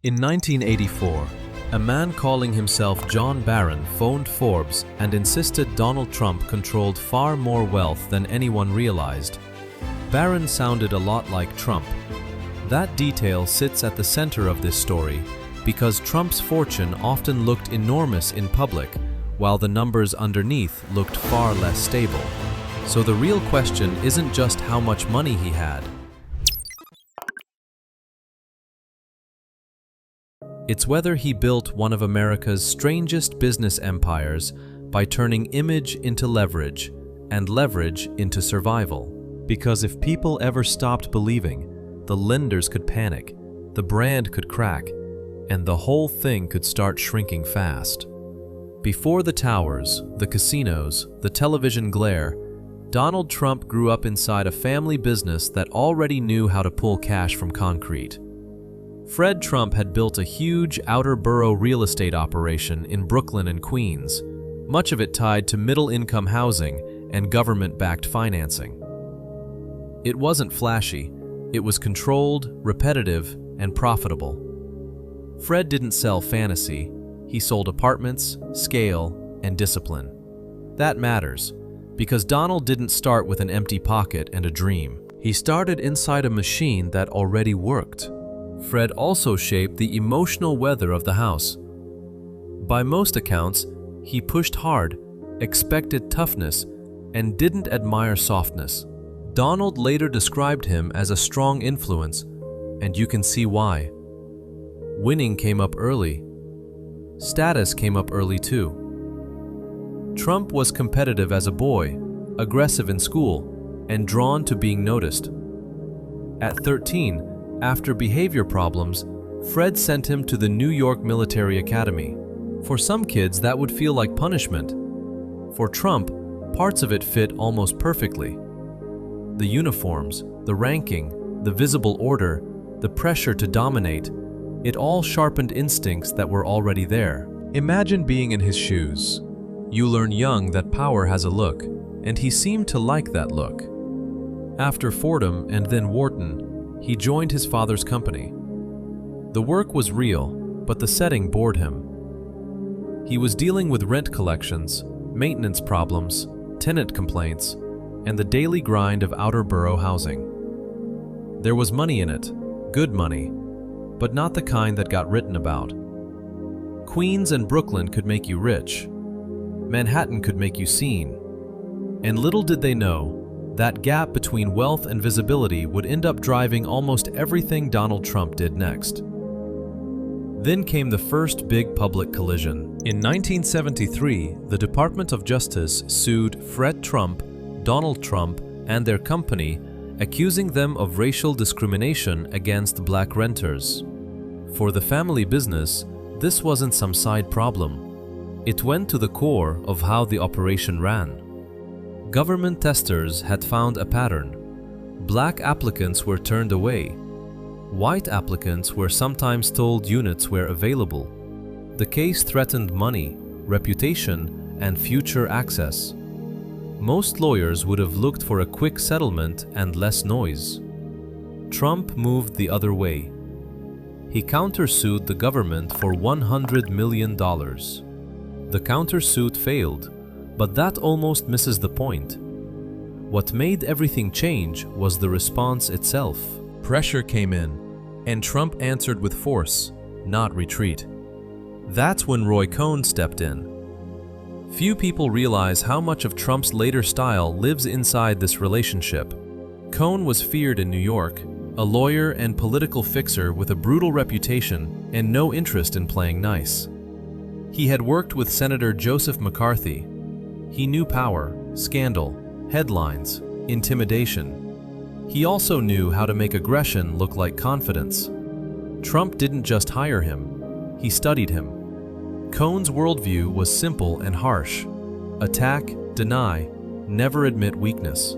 In 1984, a man calling himself John Barron phoned Forbes and insisted Donald Trump controlled far more wealth than anyone realized. Barron sounded a lot like Trump. That detail sits at the center of this story because Trump's fortune often looked enormous in public, while the numbers underneath looked far less stable. So the real question isn't just how much money he had. It's whether he built one of America's strangest business empires by turning image into leverage and leverage into survival. Because if people ever stopped believing, the lenders could panic, the brand could crack, and the whole thing could start shrinking fast. Before the towers, the casinos, the television glare, Donald Trump grew up inside a family business that already knew how to pull cash from concrete. Fred Trump had built a huge outer borough real estate operation in Brooklyn and Queens, much of it tied to middle-income housing and government-backed financing. It wasn't flashy, it was controlled, repetitive, and profitable. Fred didn't sell fantasy, he sold apartments, scale, and discipline. That matters, because Donald didn't start with an empty pocket and a dream. He started inside a machine that already worked. Fred also shaped the emotional weather of the house. By most accounts, he pushed hard, expected toughness, and didn't admire softness. Donald later described him as a strong influence, and you can see why. Winning came up early. Status came up early too. Trump was competitive as a boy, aggressive in school, and drawn to being noticed. At 13, after behavior problems, Fred sent him to the New York Military Academy. For some kids, that would feel like punishment. For Trump, parts of it fit almost perfectly. The uniforms, the ranking, the visible order, the pressure to dominate, it all sharpened instincts that were already there. Imagine being in his shoes. You learn young that power has a look, and he seemed to like that look. After Fordham and then Wharton, he joined his father's company. The work was real, but the setting bored him. He was dealing with rent collections, maintenance problems, tenant complaints, and the daily grind of outer borough housing. There was money in it, good money, but not the kind that got written about. Queens and Brooklyn could make you rich. Manhattan could make you seen. And little did they know, that gap between wealth and visibility would end up driving almost everything Donald Trump did next. Then came the first big public collision. In 1973, the Department of Justice sued Fred Trump, Donald Trump, and their company, accusing them of racial discrimination against black renters. For the family business, this wasn't some side problem. It went to the core of how the operation ran. Government testers had found a pattern. Black applicants were turned away. White applicants were sometimes told units were available. The case threatened money, reputation, and future access. Most lawyers would have looked for a quick settlement and less noise. Trump moved the other way. He countersued the government for $100 million. The countersuit failed, but that almost misses the point. What made everything change was the response itself. Pressure came in, and Trump answered with force, not retreat. That's when Roy Cohn stepped in. Few people realize how much of Trump's later style lives inside this relationship. Cohn was feared in New York, a lawyer and political fixer with a brutal reputation and no interest in playing nice. He had worked with Senator Joseph McCarthy. He knew power, scandal, headlines, intimidation. He also knew how to make aggression look like confidence. Trump didn't just hire him, he studied him. Cohn's worldview was simple and harsh. Attack, deny, never admit weakness.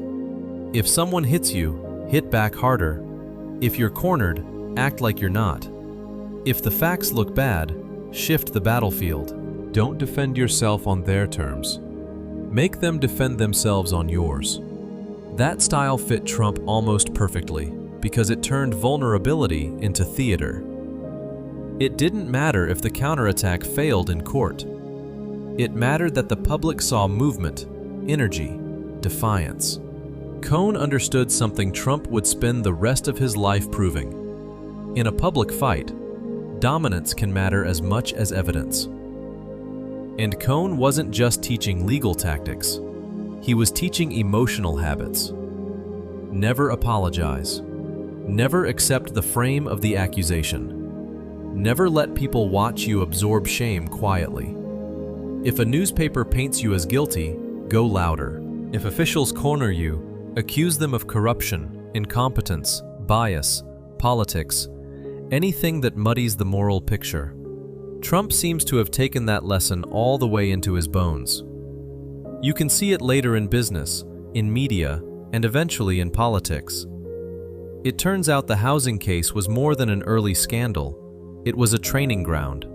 If someone hits you, hit back harder. If you're cornered, act like you're not. If the facts look bad, shift the battlefield. Don't defend yourself on their terms. Make them defend themselves on yours. That style fit Trump almost perfectly because it turned vulnerability into theater. It didn't matter if the counterattack failed in court. It mattered that the public saw movement, energy, defiance. Cohn understood something Trump would spend the rest of his life proving. In a public fight, dominance can matter as much as evidence. And Cohn wasn't just teaching legal tactics. He was teaching emotional habits. Never apologize. Never accept the frame of the accusation. Never let people watch you absorb shame quietly. If a newspaper paints you as guilty, go louder. If officials corner you, accuse them of corruption, incompetence, bias, politics, anything that muddies the moral picture. Trump seems to have taken that lesson all the way into his bones. You can see it later in business, in media, and eventually in politics. It turns out the housing case was more than an early scandal. It was a training ground.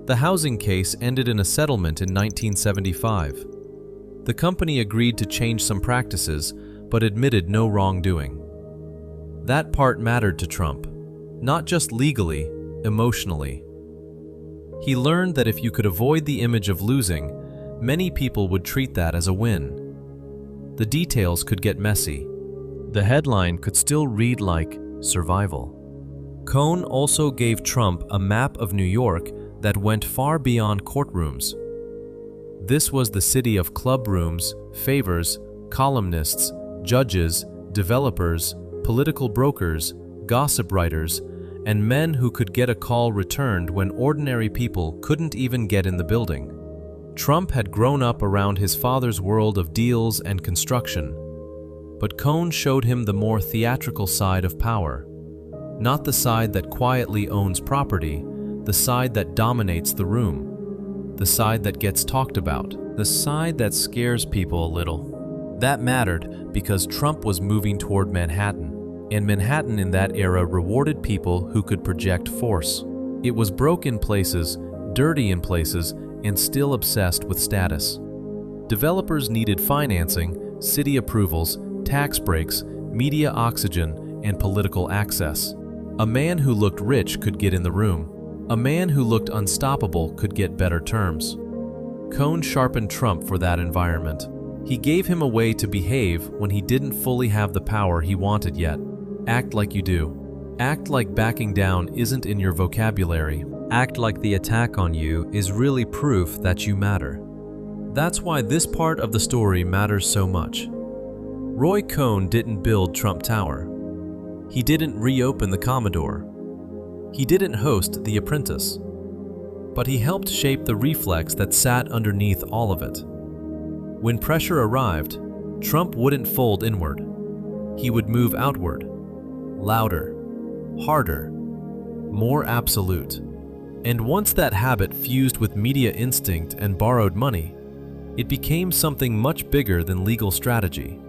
The housing case ended in a settlement in 1975. The company agreed to change some practices, but admitted no wrongdoing. That part mattered to Trump, not just legally, emotionally. He learned that if you could avoid the image of losing, many people would treat that as a win. The details could get messy. The headline could still read like survival. Cohn also gave Trump a map of New York that went far beyond courtrooms. This was the city of club rooms, favors, columnists, judges, developers, political brokers, gossip writers, and men who could get a call returned when ordinary people couldn't even get in the building. Trump had grown up around his father's world of deals and construction, but Cohn showed him the more theatrical side of power. Not the side that quietly owns property, the side that dominates the room, the side that gets talked about, the side that scares people a little. That mattered because Trump was moving toward Manhattan, and Manhattan in that era rewarded people who could project force. It was broke in places, dirty in places, and still obsessed with status. Developers needed financing, city approvals, tax breaks, media oxygen, and political access. A man who looked rich could get in the room. A man who looked unstoppable could get better terms. Cohn sharpened Trump for that environment. He gave him a way to behave when he didn't fully have the power he wanted yet. Act like you do. Act like backing down isn't in your vocabulary. Act like the attack on you is really proof that you matter. That's why this part of the story matters so much. Roy Cohn didn't build Trump Tower. He didn't reopen the Commodore. He didn't host The Apprentice. But he helped shape the reflex that sat underneath all of it. When pressure arrived, Trump wouldn't fold inward. He would move outward. Louder, harder, more absolute. And once that habit fused with media instinct and borrowed money, it became something much bigger than legal strategy.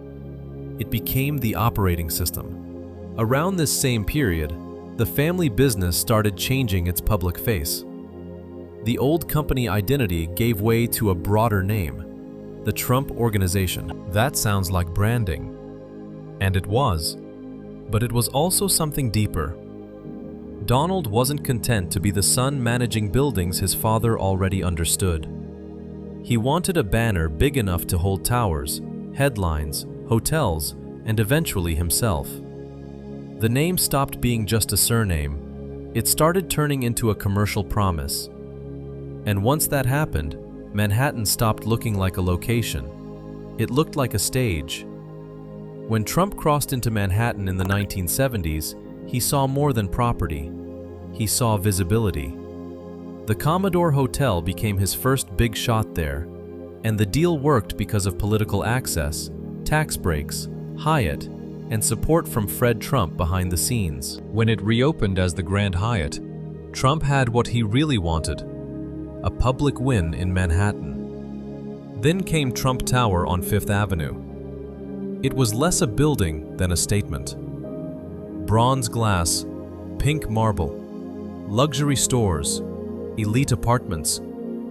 It became the operating system. Around this same period, the family business started changing its public face. The old company identity gave way to a broader name, the Trump Organization. That sounds like branding. And it was. But it was also something deeper. Donald wasn't content to be the son managing buildings his father already understood. He wanted a banner big enough to hold towers, headlines, hotels, and eventually himself. The name stopped being just a surname. It started turning into a commercial promise. And once that happened, Manhattan stopped looking like a location. It looked like a stage. When Trump crossed into Manhattan in the 1970s, he saw more than property. He saw visibility. The Commodore Hotel became his first big shot there, and the deal worked because of political access, tax breaks, Hyatt, and support from Fred Trump behind the scenes. When it reopened as the Grand Hyatt, Trump had what he really wanted, a public win in Manhattan. Then came Trump Tower on Fifth Avenue. It was less a building than a statement. Bronze glass, pink marble, luxury stores, elite apartments,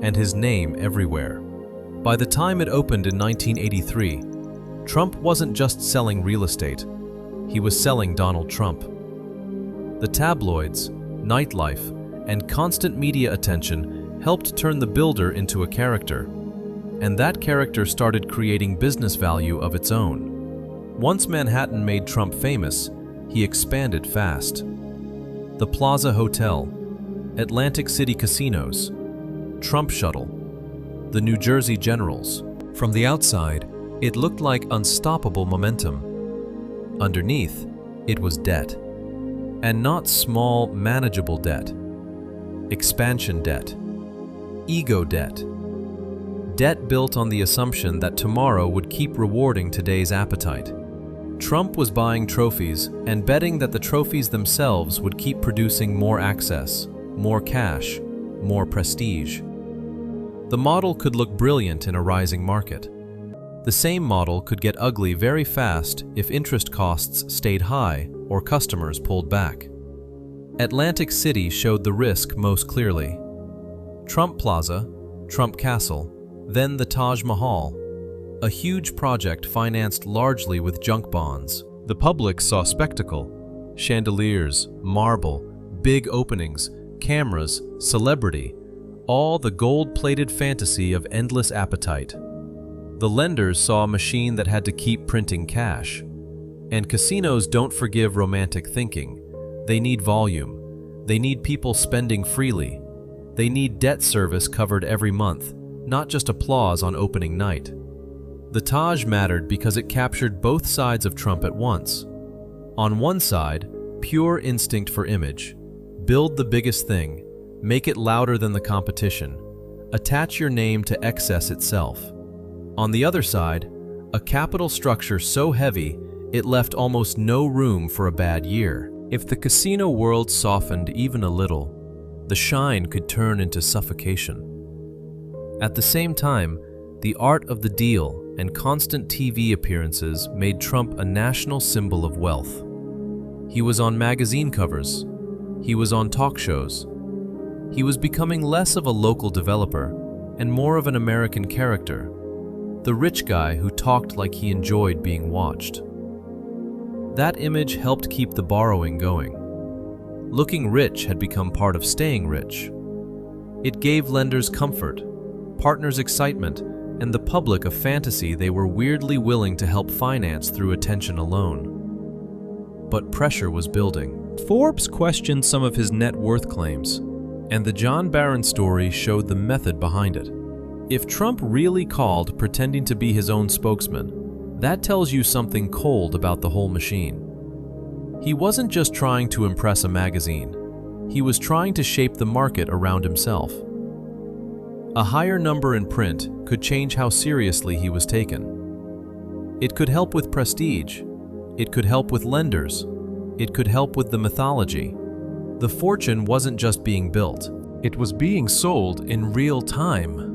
and his name everywhere. By the time it opened in 1983, Trump wasn't just selling real estate, he was selling Donald Trump. The tabloids, nightlife, and constant media attention helped turn the builder into a character. And that character started creating business value of its own. Once Manhattan made Trump famous, he expanded fast. The Plaza Hotel, Atlantic City casinos, Trump Shuttle, the New Jersey Generals. From the outside, it looked like unstoppable momentum. Underneath, it was debt. And not small, manageable debt. Expansion debt. Ego debt. Debt built on the assumption that tomorrow would keep rewarding today's appetite. Trump was buying trophies and betting that the trophies themselves would keep producing more access, more cash, more prestige. The model could look brilliant in a rising market. The same model could get ugly very fast if interest costs stayed high or customers pulled back. Atlantic City showed the risk most clearly. Trump Plaza, Trump Castle, then the Taj Mahal, a huge project financed largely with junk bonds. The public saw spectacle, chandeliers, marble, big openings, cameras, celebrity, all the gold-plated fantasy of endless appetite. The lenders saw a machine that had to keep printing cash. And casinos don't forgive romantic thinking. They need volume. They need people spending freely. They need debt service covered every month, not just applause on opening night. The Taj mattered because it captured both sides of Trump at once. On one side, pure instinct for image. Build the biggest thing. Make it louder than the competition. Attach your name to excess itself. On the other side, a capital structure so heavy it left almost no room for a bad year. If the casino world softened even a little, the shine could turn into suffocation. At the same time, the art of the deal and constant TV appearances made Trump a national symbol of wealth. He was on magazine covers. He was on talk shows. He was becoming less of a local developer and more of an American character, the rich guy who talked like he enjoyed being watched. That image helped keep the borrowing going. Looking rich had become part of staying rich. It gave lenders comfort, partners excitement, and the public a fantasy they were weirdly willing to help finance through attention alone. But pressure was building. Forbes questioned some of his net worth claims, and the John Barron story showed the method behind it. If Trump really called pretending to be his own spokesman, that tells you something cold about the whole machine. He wasn't just trying to impress a magazine. He was trying to shape the market around himself. A higher number in print could change how seriously he was taken. It could help with prestige. It could help with lenders. It could help with the mythology. The fortune wasn't just being built. It was being sold in real time.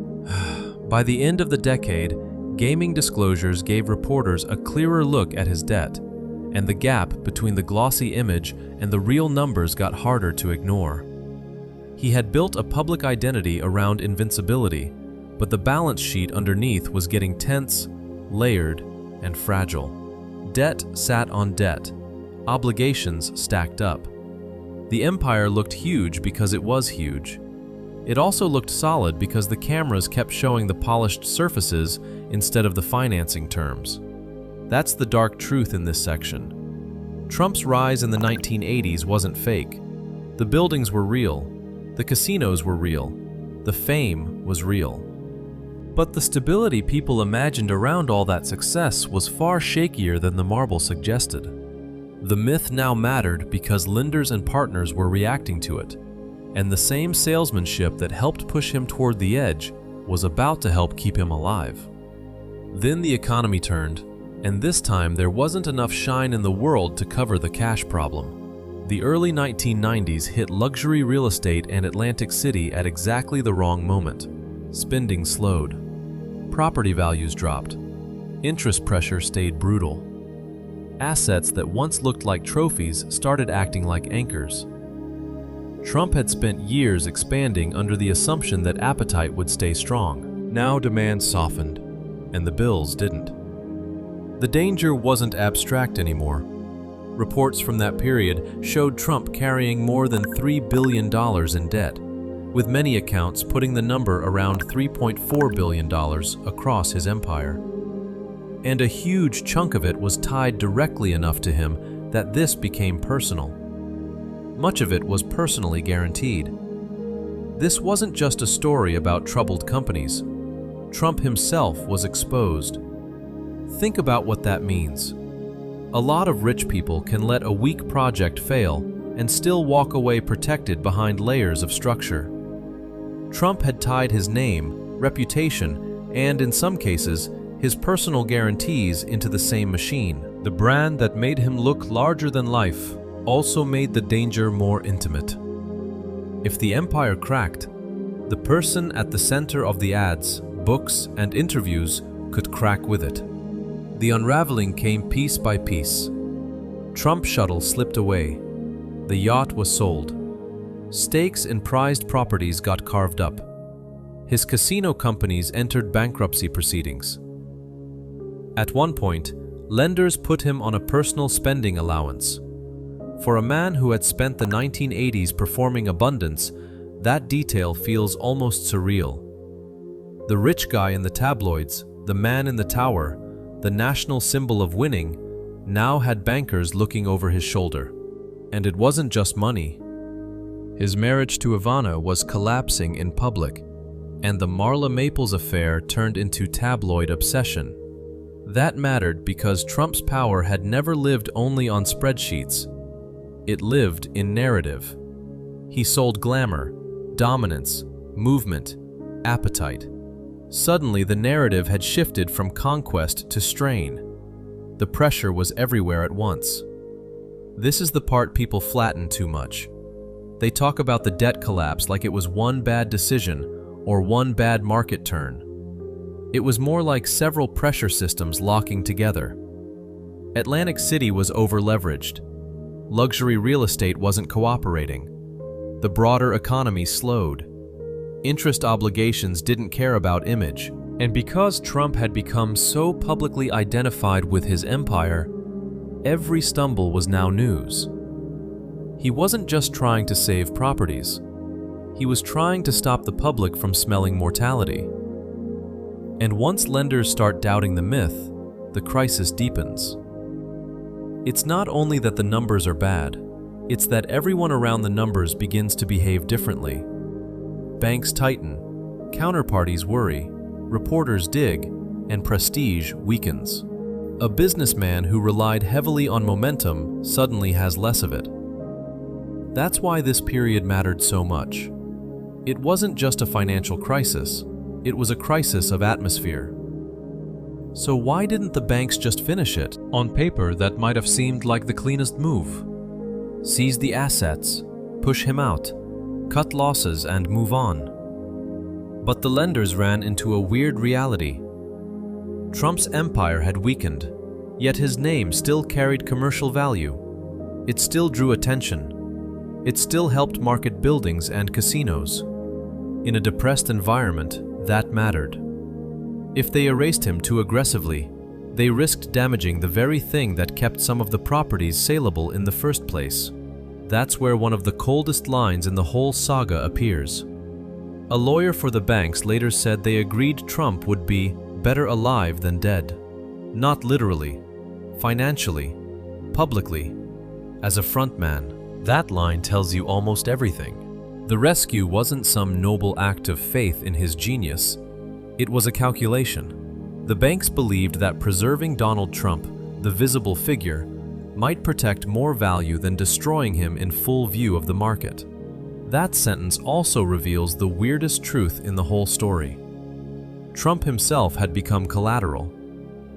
By the end of the decade, gaming disclosures gave reporters a clearer look at his debt, and the gap between the glossy image and the real numbers got harder to ignore. He had built a public identity around Invincibility, but the balance sheet underneath was getting tense, layered, and fragile. Debt sat on debt. Obligations stacked up. The empire looked huge because it was huge. It also looked solid because the cameras kept showing the polished surfaces instead of the financing terms. That's the dark truth in this section. Trump's rise in the 1980s wasn't fake. The buildings were real. The casinos were real. The fame was real. But the stability people imagined around all that success was far shakier than the marble suggested. The myth now mattered because lenders and partners were reacting to it, and the same salesmanship that helped push him toward the edge was about to help keep him alive. Then the economy turned, and this time there wasn't enough shine in the world to cover the cash problem. The early 1990s hit luxury real estate and Atlantic City at exactly the wrong moment. Spending slowed. Property values dropped. Interest pressure stayed brutal. Assets that once looked like trophies started acting like anchors. Trump had spent years expanding under the assumption that appetite would stay strong. Now demand softened, and the bills didn't. The danger wasn't abstract anymore. Reports from that period showed Trump carrying more than $3 billion in debt, with many accounts putting the number around $3.4 billion across his empire. And a huge chunk of it was tied directly enough to him that this became personal. Much of it was personally guaranteed. This wasn't just a story about troubled companies. Trump himself was exposed. Think about what that means. A lot of rich people can let a weak project fail and still walk away protected behind layers of structure. Trump had tied his name, reputation, and in some cases, his personal guarantees into the same machine. The brand that made him look larger than life also made the danger more intimate. If the empire cracked, the person at the center of the ads, books, and interviews could crack with it. The unraveling came piece by piece. Trump shuttle slipped away. The yacht was sold. Stakes in prized properties got carved up. His casino companies entered bankruptcy proceedings. At one point, lenders put him on a personal spending allowance. For a man who had spent the 1980s performing abundance, that detail feels almost surreal. The rich guy in the tabloids, the man in the tower, the national symbol of winning, now had bankers looking over his shoulder. And it wasn't just money. His marriage to Ivana was collapsing in public, and the Marla Maples affair turned into tabloid obsession. That mattered because Trump's power had never lived only on spreadsheets. It lived in narrative. He sold glamour, dominance, movement, appetite. Suddenly, the narrative had shifted from conquest to strain. The pressure was everywhere at once. This is the part people flatten too much. They talk about the debt collapse like it was one bad decision or one bad market turn. It was more like several pressure systems locking together. Atlantic City was over-leveraged. Luxury real estate wasn't cooperating. The broader economy slowed. Interest obligations didn't care about image. And because Trump had become so publicly identified with his empire, every stumble was now news. He wasn't just trying to save properties. He was trying to stop the public from smelling mortality. And once lenders start doubting the myth, the crisis deepens. It's not only that the numbers are bad, it's that everyone around the numbers begins to behave differently. Banks tighten, counterparties worry, reporters dig, and prestige weakens. A businessman who relied heavily on momentum suddenly has less of it. That's why this period mattered so much. It wasn't just a financial crisis, it was a crisis of atmosphere. So why didn't the banks just finish it? On paper, that might have seemed like the cleanest move. Seize the assets, push him out, cut losses and move on. But the lenders ran into a weird reality. Trump's empire had weakened, yet his name still carried commercial value. It still drew attention. It still helped market buildings and casinos. In a depressed environment, that mattered. If they erased him too aggressively, they risked damaging the very thing that kept some of the properties saleable in the first place. That's where one of the coldest lines in the whole saga appears. A lawyer for the banks later said they agreed Trump would be better alive than dead. Not literally, financially, publicly, as a frontman. That line tells you almost everything. The rescue wasn't some noble act of faith in his genius. It was a calculation. The banks believed that preserving Donald Trump, the visible figure, might protect more value than destroying him in full view of the market. That sentence also reveals the weirdest truth in the whole story. Trump himself had become collateral.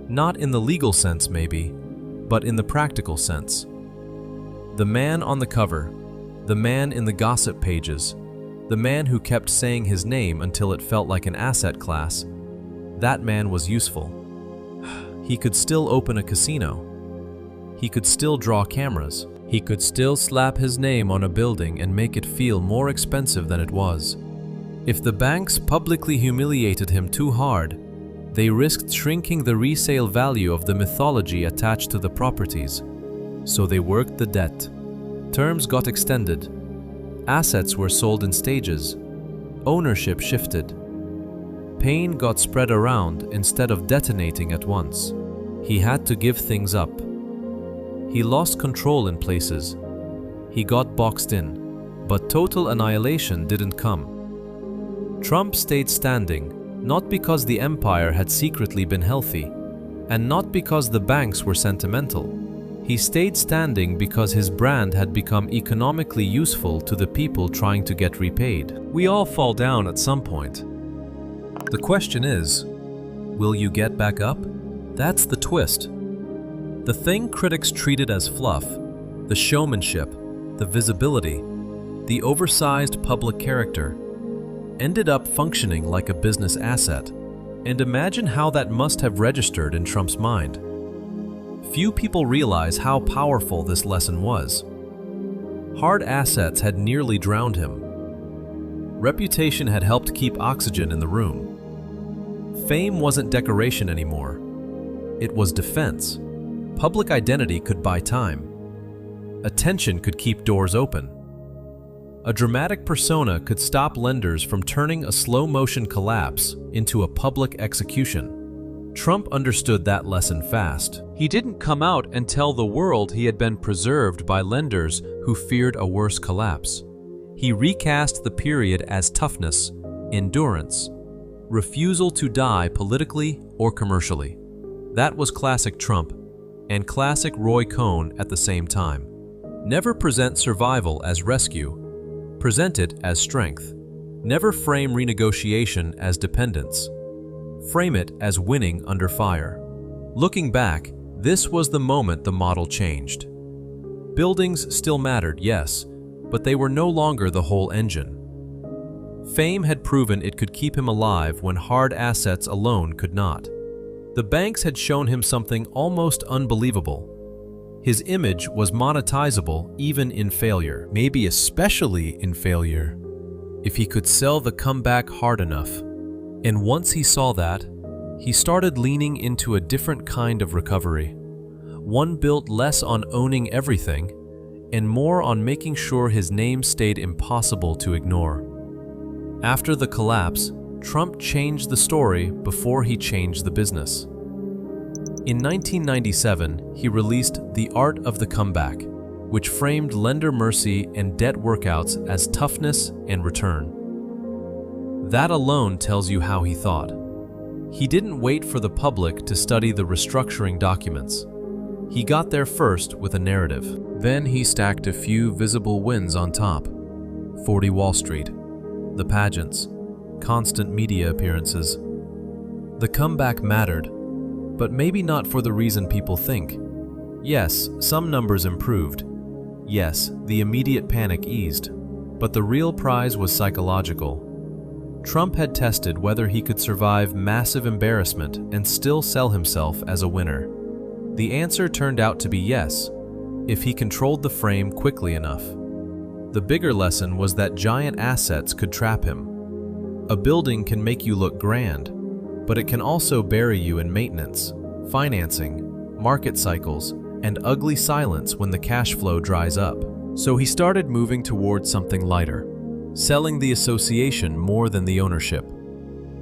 Not in the legal sense, maybe, but in the practical sense. The man on the cover, the man in the gossip pages, the man who kept saying his name until it felt like an asset class, that man was useful. He could still open a casino. He could still draw cameras. He could still slap his name on a building and make it feel more expensive than it was. If the banks publicly humiliated him too hard, they risked shrinking the resale value of the mythology attached to the properties. So they worked the debt. Terms got extended. Assets were sold in stages. Ownership shifted. Pain got spread around instead of detonating at once. He had to give things up. He lost control in places. He got boxed in. But total annihilation didn't come. Trump stayed standing, not because the empire had secretly been healthy, and not because the banks were sentimental. He stayed standing because his brand had become economically useful to the people trying to get repaid. We all fall down at some point. The question is, will you get back up? That's the twist. The thing critics treated as fluff, the showmanship, the visibility, the oversized public character, ended up functioning like a business asset. And imagine how that must have registered in Trump's mind. Few people realize how powerful this lesson was. Hard assets had nearly drowned him. Reputation had helped keep oxygen in the room. Fame wasn't decoration anymore. It was defense. Public identity could buy time. Attention could keep doors open. A dramatic persona could stop lenders from turning a slow-motion collapse into a public execution. Trump understood that lesson fast. He didn't come out and tell the world he had been preserved by lenders who feared a worse collapse. He recast the period as toughness, endurance, refusal to die politically or commercially. That was classic Trump and classic Roy Cohn at the same time. Never present survival as rescue. Present it as strength. Never frame renegotiation as dependence. Frame it as winning under fire. Looking back, this was the moment the model changed. Buildings still mattered, yes, but they were no longer the whole engine. Fame had proven it could keep him alive when hard assets alone could not. The banks had shown him something almost unbelievable. His image was monetizable even in failure, maybe especially in failure, if he could sell the comeback hard enough. And once he saw that, he started leaning into a different kind of recovery, one built less on owning everything and more on making sure his name stayed impossible to ignore. After the collapse, Trump changed the story before he changed the business. In 1997, he released The Art of the Comeback, which framed lender mercy and debt workouts as toughness and return. That alone tells you how he thought. He didn't wait for the public to study the restructuring documents. He got there first with a narrative. Then he stacked a few visible wins on top. 40 Wall Street, the pageants, constant media appearances. The comeback mattered, but maybe not for the reason people think. Yes, some numbers improved. Yes, the immediate panic eased. But the real prize was psychological. Trump had tested whether he could survive massive embarrassment and still sell himself as a winner. The answer turned out to be yes, if he controlled the frame quickly enough. The bigger lesson was that giant assets could trap him. A building can make you look grand, but it can also bury you in maintenance, financing, market cycles, and ugly silence when the cash flow dries up. So he started moving towards something lighter, selling the association more than the ownership.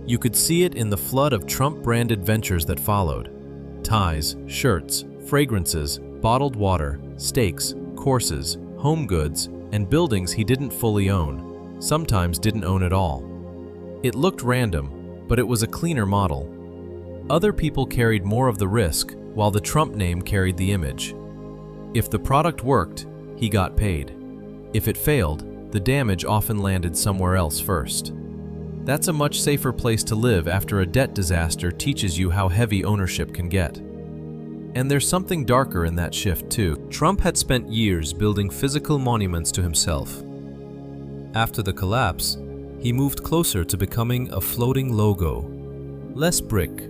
You could see it in the flood of Trump-branded ventures that followed. Ties, shirts, fragrances, bottled water, steaks, courses, home goods, and buildings he didn't fully own, sometimes didn't own at all. It looked random, but it was a cleaner model. Other people carried more of the risk, while the Trump name carried the image. If the product worked, he got paid. If it failed, the damage often landed somewhere else first. That's a much safer place to live after a debt disaster teaches you how heavy ownership can get. And there's something darker in that shift too. Trump had spent years building physical monuments to himself. After the collapse, he moved closer to becoming a floating logo. Less brick,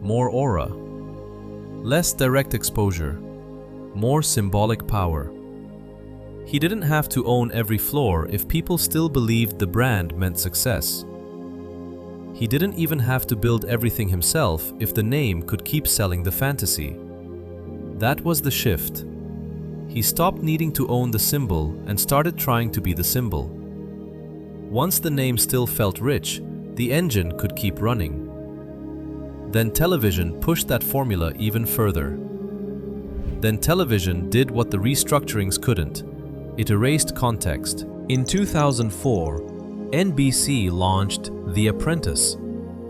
more aura. Less direct exposure, more symbolic power. He didn't have to own every floor if people still believed the brand meant success. He didn't even have to build everything himself if the name could keep selling the fantasy. That was the shift. He stopped needing to own the symbol and started trying to be the symbol. Once the name still felt rich, the engine could keep running. Then television pushed that formula even further. Then television did what the restructurings couldn't. It erased context. In 2004, NBC launched The Apprentice,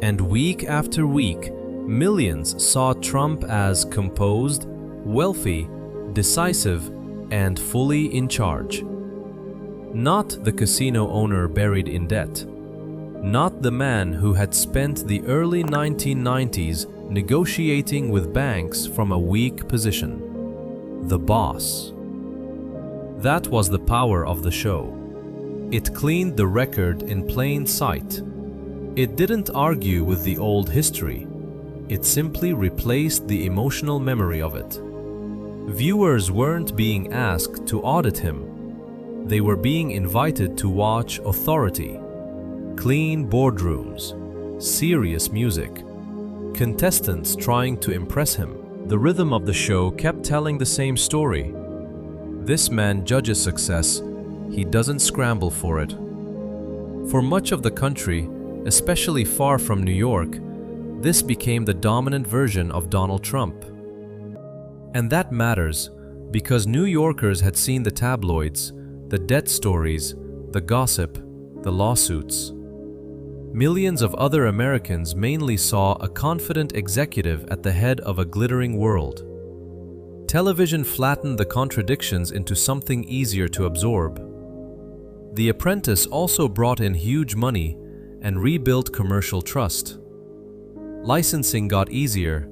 and week after week, millions saw Trump as composed, wealthy, decisive, and fully in charge. Not the casino owner buried in debt. Not the man who had spent the early 1990s negotiating with banks from a weak position. The boss. That was the power of the show. It cleaned the record in plain sight. It didn't argue with the old history. It simply replaced the emotional memory of it. Viewers weren't being asked to audit him. They were being invited to watch authority. Clean boardrooms, serious music, contestants trying to impress him. The rhythm of the show kept telling the same story. This man judges success. He doesn't scramble for it. For much of the country, especially far from New York, this became the dominant version of Donald Trump. And that matters because New Yorkers had seen the tabloids, the debt stories, the gossip, the lawsuits. Millions of other Americans mainly saw a confident executive at the head of a glittering world. Television flattened the contradictions into something easier to absorb. The Apprentice also brought in huge money and rebuilt commercial trust. Licensing got easier.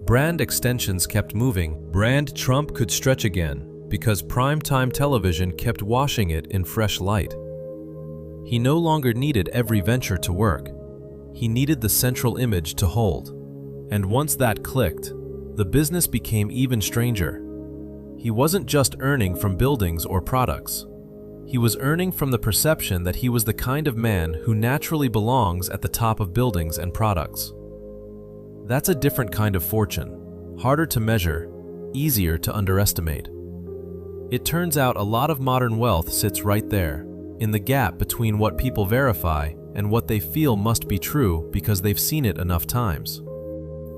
Brand extensions kept moving. Brand Trump could stretch again because primetime television kept washing it in fresh light. He no longer needed every venture to work. He needed the central image to hold. And once that clicked, the business became even stranger. He wasn't just earning from buildings or products. He was earning from the perception that he was the kind of man who naturally belongs at the top of buildings and products. That's a different kind of fortune, harder to measure, easier to underestimate. It turns out a lot of modern wealth sits right there, in the gap between what people verify and what they feel must be true because they've seen it enough times.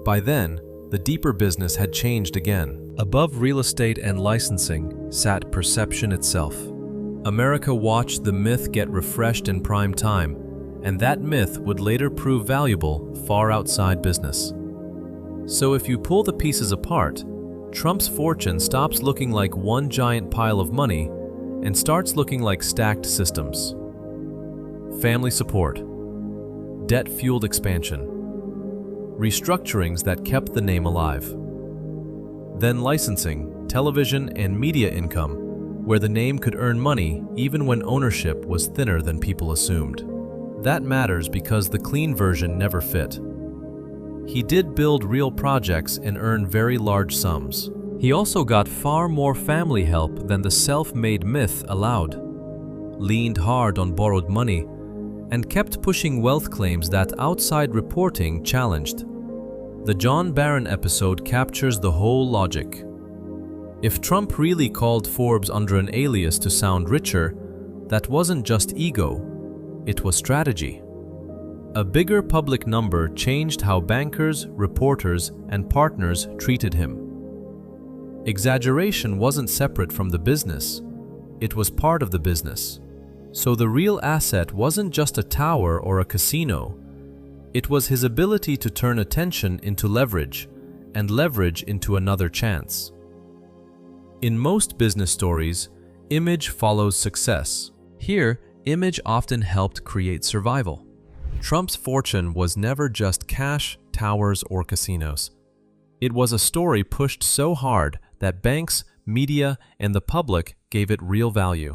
By then, the deeper business had changed again. Above real estate and licensing sat perception itself. America watched the myth get refreshed in prime time, and that myth would later prove valuable far outside business. So if you pull the pieces apart, Trump's fortune stops looking like one giant pile of money and starts looking like stacked systems. Family support, debt-fueled expansion, restructurings that kept the name alive. Then licensing, television, and media income, where the name could earn money even when ownership was thinner than people assumed. That matters because the clean version never fit. He did build real projects and earn very large sums. He also got far more family help than the self-made myth allowed, leaned hard on borrowed money, and kept pushing wealth claims that outside reporting challenged. The John Barron episode captures the whole logic. If Trump really called Forbes under an alias to sound richer, that wasn't just ego, it was strategy. A bigger public number changed how bankers, reporters, and partners treated him. Exaggeration wasn't separate from the business, it was part of the business. So the real asset wasn't just a tower or a casino, it was his ability to turn attention into leverage, and leverage into another chance. In most business stories, image follows success. Here, image often helped create survival. Trump's fortune was never just cash, towers, or casinos. It was a story pushed so hard that banks, media, and the public gave it real value.